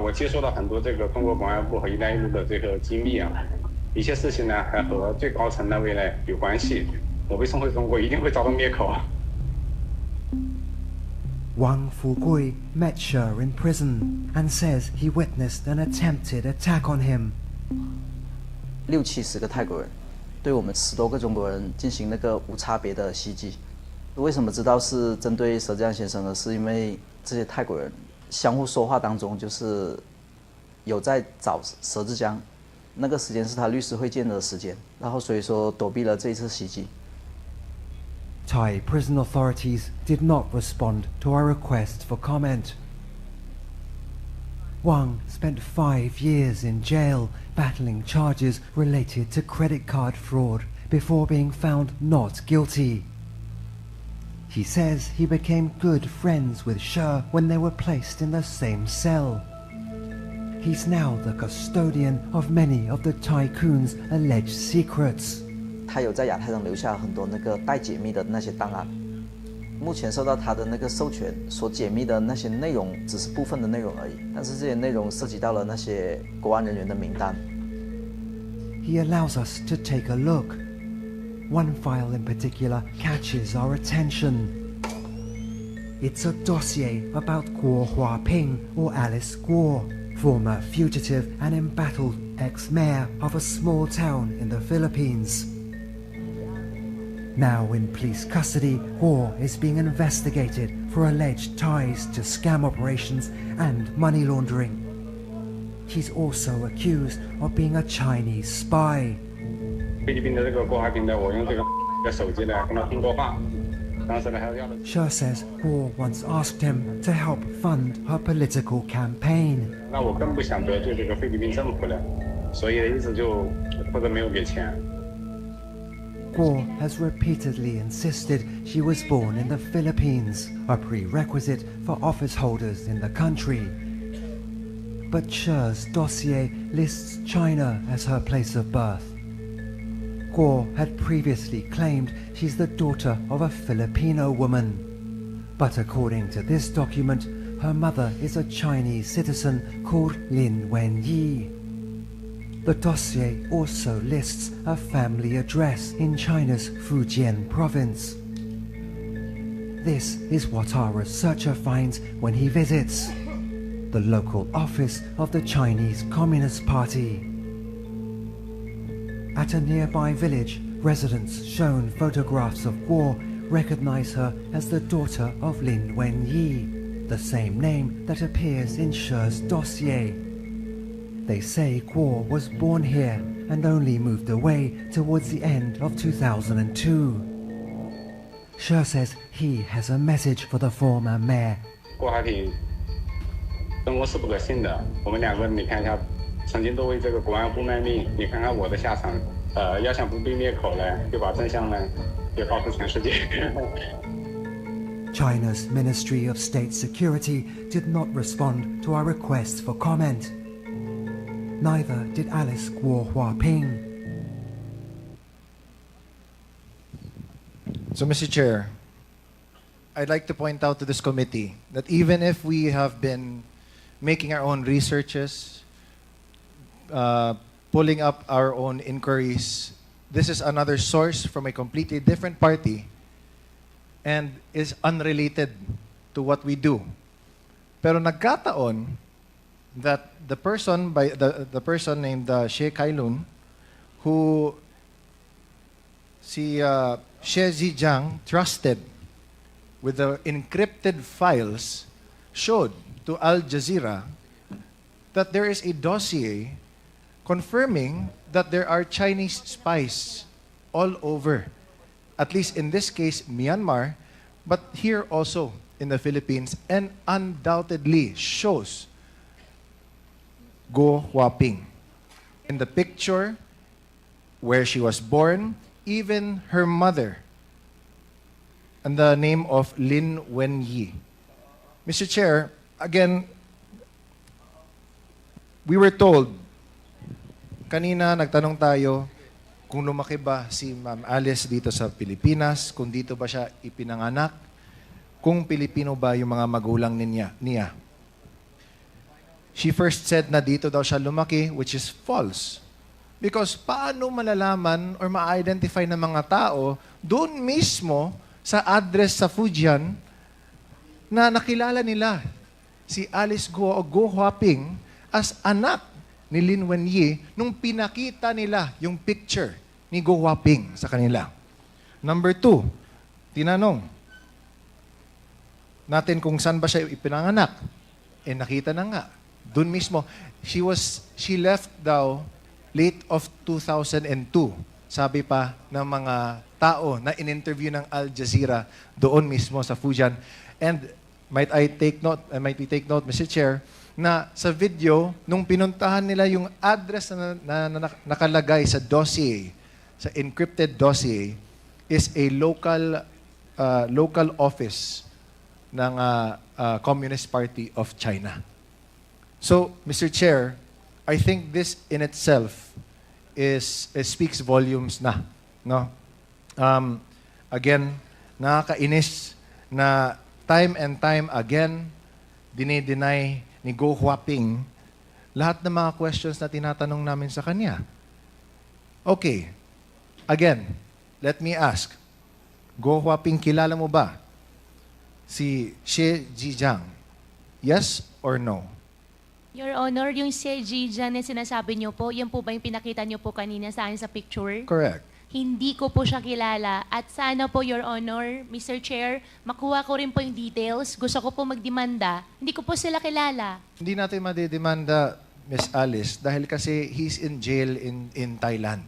我接收到很多这个中国公安部和“一带一路”的这个机密啊，一些事情呢还和最高层那位呢有关系。我被送回中国一定会遭到灭口。Wang Fugui met She in prison and says he witnessed an attempted attack on him. 60-70个泰国人对我们10多个中国人进行那个无差别的袭击。为什么知道是针对佘志安先生呢？是因为这些泰国人相互说话当中，就是有在找佘志江，那个时间是他律师会见的时间，然后所以说躲避了这一次袭击。Thai prison authorities did not respond to our request for comment. Wang spent 5 years in jail battling charges related to credit card fraud before being found not guilty. He says he became good friends with She when they were placed in the same cell. He's now the custodian of many of the tycoon's alleged secrets. 他有在亚太上留下很多那个待解密的那些档案，目前受到他的那个授权所解密的那些内容只是部分的内容而已，但是这些内容涉及到了那些国安人员的名单。He allows us to take a look. One file in particular catches our attention. It's a dossier about Guo Huaping or Alice Guo, former fugitive and embattled ex-mayor of a small town in the Philippines. Now in police custody, Guo is being investigated for alleged ties to scam operations and money laundering. He's also accused of being a Chinese spy. 菲律宾的这个郭华平的，我用这个手机呢跟他通过话，当时呢还要的。She says Guo once asked him to help fund her political campaign. 那我更不想得罪这个菲律宾政府了，所以一直就或者没有给钱。Guo has repeatedly insisted she was born in the Philippines, a prerequisite for office holders in the country. But She's dossier lists China as her place of birth. Guo had previously claimed she's the daughter of a Filipino woman. But according to this document, her mother is a Chinese citizen called Lin Wenyi. The dossier also lists a family address in China's Fujian province. This is what our researcher finds when he visits the local office of the Chinese Communist Party. At a nearby village, residents shown photographs of Guo recognize her as the daughter of Lin Wenyi, the same name that appears in She's dossier. They say Guo was born here and only moved away towards the end of 2002. She says he has a message for the former mayor. 郭华平生活是不可信的，我们两个人你看一下，曾经都为这个国安部卖命，你看看我的下场。要想不被灭口呢，就把真相呢也告诉全世界。China's Ministry of State Security did not respond to our request for comment. Neither did Alice Guo Huaping. So, Mr. Chair, I'd like to point out to this committee that even if we have been making our own researches, pulling up our own inquiries, this is another source from a completely different party and is unrelated to what we do. Pero nagkataon that the person named She Kailun, who si She Zijiang trusted with the encrypted files, showed to Al Jazeera that there is a dossier confirming that there are Chinese spies all over, at least in this case, Myanmar, but here also in the Philippines, and undoubtedly shows Guo Huaping. In the picture where she was born, even her mother, and the name of Lin Wenyi. Mr. Chair, again, we were told, kanina nagtanong tayo kung lumaki ba si Ma'am Alice dito sa Pilipinas, kung dito ba siya ipinanganak, kung Pilipino ba yung mga magulang niya. She first said na dito daw siya lumaki, which is false. Because paano malalaman or ma-identify ng mga tao doon mismo sa address sa Fujian na nakilala nila si Alice Guo Huaping as anak ni Lin Wenyi nung pinakita nila yung picture ni Guo Huaping sa kanila. Number 2, tinanong natin kung saan ba siya ipinanganak. Nakita na nga. Doon mismo, she left daw late of 2002. Sabi pa ng mga tao na in-interview ng Al Jazeera doon mismo sa Fujian. And might we take note, Mr. Chair, na sa video, nung pinuntahan nila yung address na nakalagay sa dossier, sa encrypted dossier, is a local office ng Communist Party of China. So, Mr. Chair, I think this in itself speaks volumes na. No? Again, nakakainis na time and time again, dinideny ni Guo Huaping lahat ng mga questions na tinatanong namin sa kanya. Okay. Again, let me ask. Guo Huaping, kilala mo ba si Xie Zhijiang? Yes or no? Your Honor, yung Xie Zhijiang na sinasabi niyo po, yan po ba yung pinakita niyo po kanina sa akin sa picture? Correct. Hindi ko po siya kilala. At sana po, Your Honor, Mr. Chair, makuha ko rin po yung details. Gusto ko po magdemanda. Hindi ko po sila kilala. Hindi natin madidemanda, Miss Alice, dahil kasi he's in jail in Thailand.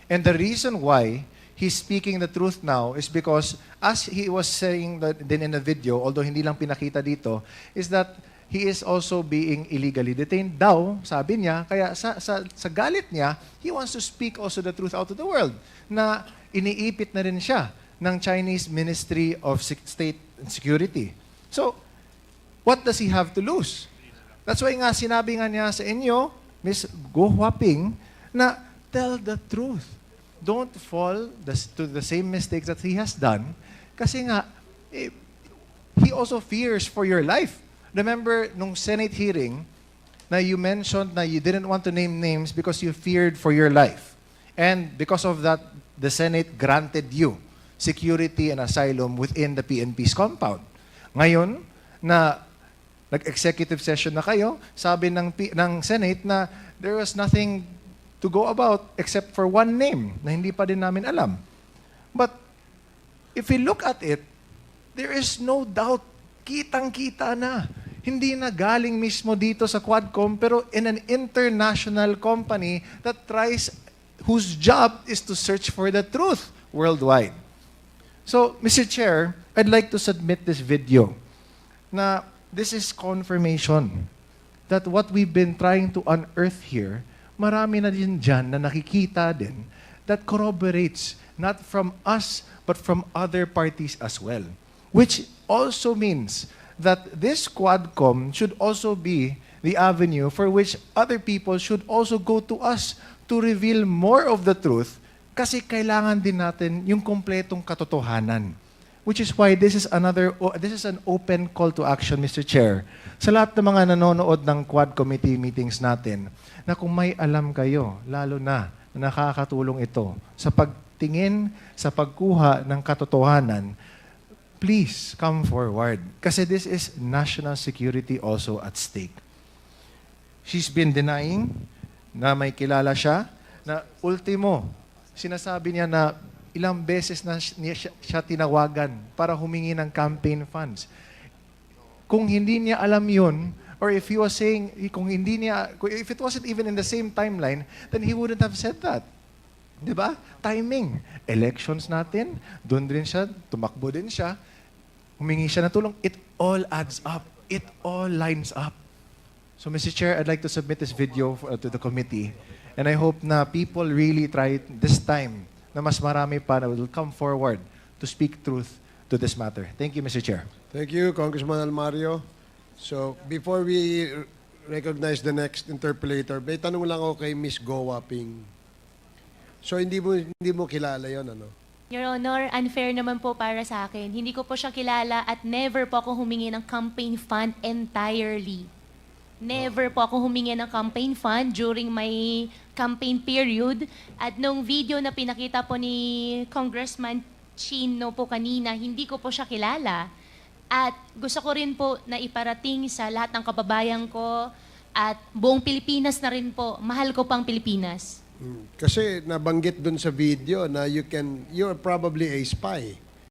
And the reason why he's speaking the truth now is because, as he was saying din in the video, although hindi lang pinakita dito, is that he is also being illegally detained daw, sabi niya. Kaya sa galit niya, he wants to speak also the truth out to the world na iniipit na rin siya ng Chinese Ministry of State and Security. So, what does he have to lose? That's why nga sinabi nga niya sa inyo, Ms. Guo Huaping, na tell the truth. Don't fall to the same mistakes that he has done kasi nga, he also fears for your life. Remember, nung Senate hearing, na you mentioned na you didn't want to name names because you feared for your life. And because of that, the Senate granted you security and asylum within the PNP's compound. Ngayon, na nag-executive session na kayo, sabi ng Senate na there was nothing to go about except for one name na hindi pa din namin alam. But if we look at it, there is no doubt, kitang-kita na. Hindi na galing mismo dito sa Quadcom, pero in an international company whose job is to search for the truth worldwide. So, Mr. Chair, I'd like to submit this video na this is confirmation that what we've been trying to unearth here, marami na din dyan na nakikita din that corroborates not from us, but from other parties as well. Which also means that this Quadcom should also be the avenue for which other people should also go to us to reveal more of the truth kasi kailangan din natin yung kompletong katotohanan. Which is why this is an open call to action, Mr. Chair, sa lahat ng mga nanonood ng Quad Committee meetings natin, na kung may alam kayo, lalo na nakakatulong ito sa pagtingin, sa pagkuha ng katotohanan, please come forward. Kasi this is national security also at stake. She's been denying na may kilala siya, na ultimo, sinasabi niya na ilang beses na siya tinawagan para humingi ng campaign funds. Kung hindi niya alam yun, or if he was saying, if it wasn't even in the same timeline, then he wouldn't have said that. Diba? Timing. Elections natin, doon din siya, tumakbo din siya, humingi siya ng tulong. It all adds up. It all lines up. So, Mr. Chair, I'd like to submit this video to the committee. And I hope na people really try this time na mas marami pa na will come forward to speak truth to this matter. Thank you, Mr. Chair. Thank you, Congressman Almario. So, before we recognize the next interpellator, may tanong lang ako kay Ms. Guo Huaping. So, hindi mo kilala yon, ano? Your Honor, unfair naman po para sa akin. Hindi ko po siya kilala at never po ako humingi ng campaign fund entirely. Never po ako humingi ng campaign fund during my campaign period. At nung video na pinakita po ni Congressman Chino po kanina, hindi ko po siya kilala. At gusto ko rin po na iparating sa lahat ng kababayan ko at buong Pilipinas na rin po. Mahal ko pang Pilipinas. Kasi nabanggit dun sa video na you're probably a spy.